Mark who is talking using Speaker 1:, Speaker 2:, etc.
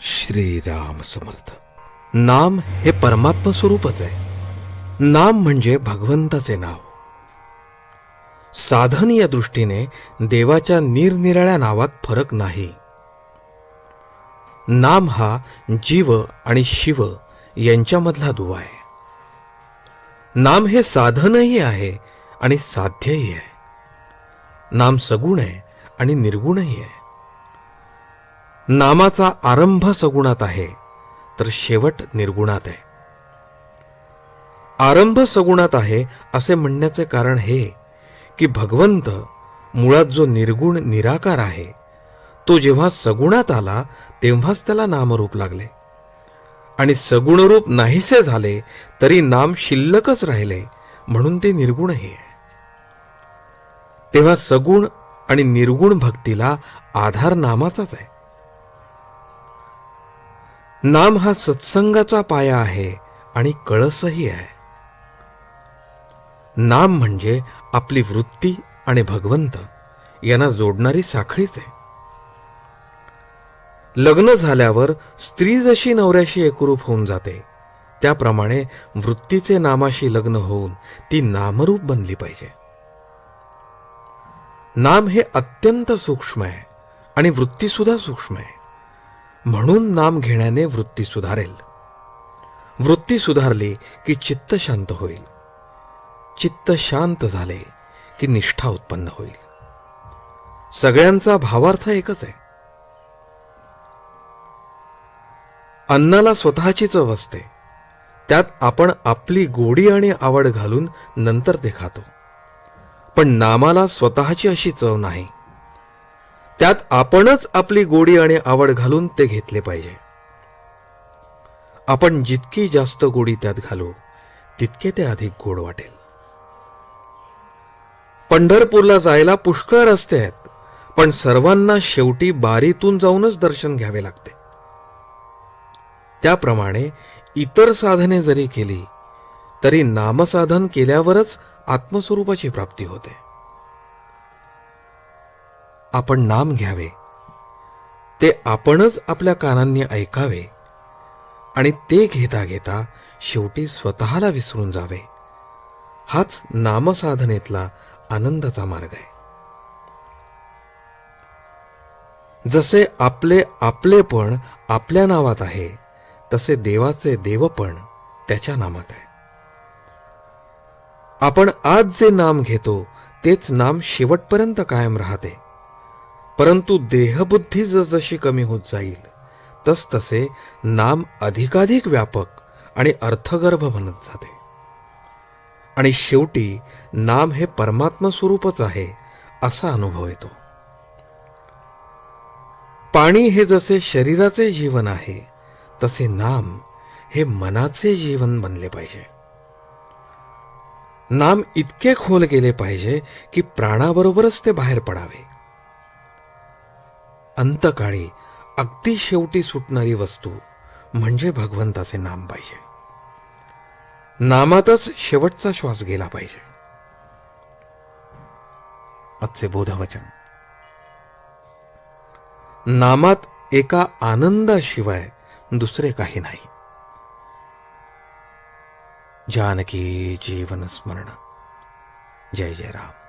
Speaker 1: श्रीराम समर्थ. नाम हे परमात्मा स्वरूपच आहे. नाम म्हणजे भगवंताचे नाव. साधन या दृष्टीने देवाच्या निरनिराळ्या नावात फरक नाही. नाम हा जीव आणि शिव यांच्यामधला दुवा आहे. नाम हे साधनही आहे आणि साध्यही आहे. नाम सगुण आहे आणि निर्गुणही आहे. नामाचा आरंभ सगुणात आहे तर शेवट निर्गुणात आहे. आरंभ सगुणात आहे असे म्हणण्याचे कारण हे की भगवंत मुळात जो निर्गुण निराकार आहे तो जेव्हा सगुणात आला तेव्हाच त्याला नामरूप लागले आणि सगुणरूप नाहीसे झाले तरी नाम शिल्लकच राहिले म्हणून ते निर्गुणही आहे. तेव्हा सगुण आणि निर्गुण भक्तीला आधार नामाचाच आहे. नाम हा सत्संगाचा पाया आहे आणि कळसही आहे. नाम म्हणजे आपली वृत्ती आणि भगवंत यांना जोडणारी साखळीच आहे. लग्न झाल्यावर स्त्री जशी नवऱ्याशी एकरूप होऊन जाते त्याप्रमाणे वृत्तीचे नामाशी लग्न होऊन ती नामरूप बनली पाहिजे. नाम हे अत्यंत सूक्ष्म आहे आणि वृत्ती सुद्धा सूक्ष्म आहे. म्हणून नाम घेण्याने वृत्ती सुधारेल. वृत्ती सुधारली की चित्त शांत होईल. चित्त शांत झाले की निष्ठा उत्पन्न होईल. सगळ्यांचा भावार्थ एकच आहे. अन्नाला स्वतःची चव असते. त्यात आपण आपली गोडी आणि आवड घालून नंतर ते खातो. पण नामाला स्वतःची अशी चव नाही. त्यात आपणच आपली गोडी आणि आवड घालून ते घेतले पाहिजे. आपण जितकी जास्त गोडी त्यात घालू तितके ते अधिक गोड वाटेल. पंढरपूरला जायला पुष्कळ रस्ते आहेत पण सर्वांना शेवटी बारीतून जाऊनच दर्शन घ्यावे लागते. त्याप्रमाणे इतर साधने जरी केली तरी नामसाधन केल्यावरच आत्मस्वरूपाची प्राप्ती होते. आपण नाम घ्यावे, ते आपणच आपल्या कानांनी ऐकावे आणि ते घेता घेता शेवटी स्वतःला विसरून जावे. हाच नामसाधनेतला आनंदाचा मार्ग आहे. जसे आपले आपलेपण आपल्या नावात आहे तसे देवाचे देवपण त्याच्या नामात आहे. आपण आज जे नाम घेतो तेच नाम शेवटपर्यंत कायम राहते. परंतु देहबुद्धी जसजशी कमी होत जाईल तसतसे नाम अधिकाधिक व्यापक आणि अर्थगर्भ बनत जाते आणि शेवटी नाम हे परमात्मा स्वरूपच आहे असा अनुभव येतो. पाणी हे जसे शरीराचे जीवन आहे तसे नाम हे मनाचे जीवन बनले पाहिजे. नाम इतके खोल गेले पाहिजे की प्राणाबरोबरच ते बाहेर पडावे. अंतकाळी अगदी शेवटी सुटणारी वस्तू म्हणजे भगवंताचे नाम पाहिजे. नामातच शेवटचा श्वास गेला पाहिजे. आजचे बोधवचन. नामात एका आनंदाशिवाय दुसरे काही नाही. जानकी जीवन स्मरण. जय जय राम.